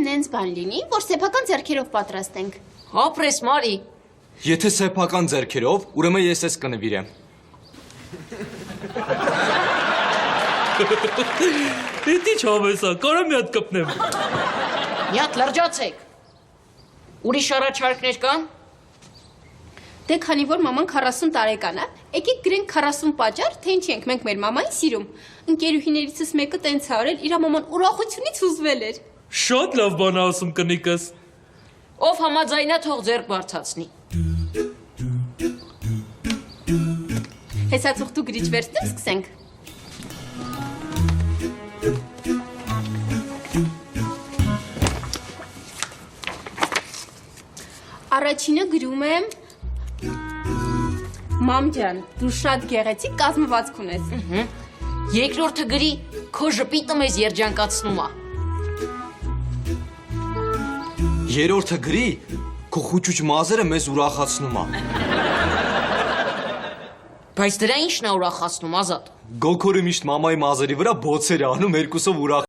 նենց բան լինի, որ սեփական ձեռքերով պատրաստենք։ Ապրես Մարի։ Եթե սեփական ձեռքերով, ուրեմն ես ես կնվիրեմ։ Էդի չավեսա, կարա մի հատ կպնեմ։ Մի հատ լրջացեք։ Ուրիշ առաջարկներ կան։ Դե քանի որ մաման 40 տարեկան է, եկեք գրենք 40 պատճառ, թե ինչի ենք մենք մեր մամային սիրում։ Ընկերուհիներիցս մեկը տենց է արել, իր մաման ուրախությունից հուզվել էր։ Շատ լավ բան ասում կնիկս։ Ով համաձայնա թող ձեռք բարձրացնի։ Հեսա ցուղթու գրիչ վերցնեմ, սկսենք։ Առաջինը գրում եմ Մամ ջան, դու շատ գեղեցիկ կազմվածք ունես։ Երկրորդը գրի քո ժպիտը մեզ երջանկացնում է։ Երրորդը գրի, քո խուճուճ մազերը մեզ ուրախացնում է։ Բայց դրա ի՞նչն է ուրախացնում, Ազատ։ Գոքորը միշտ մամայի մազերի վրա բոցեր է անում, երկուսով ուրախ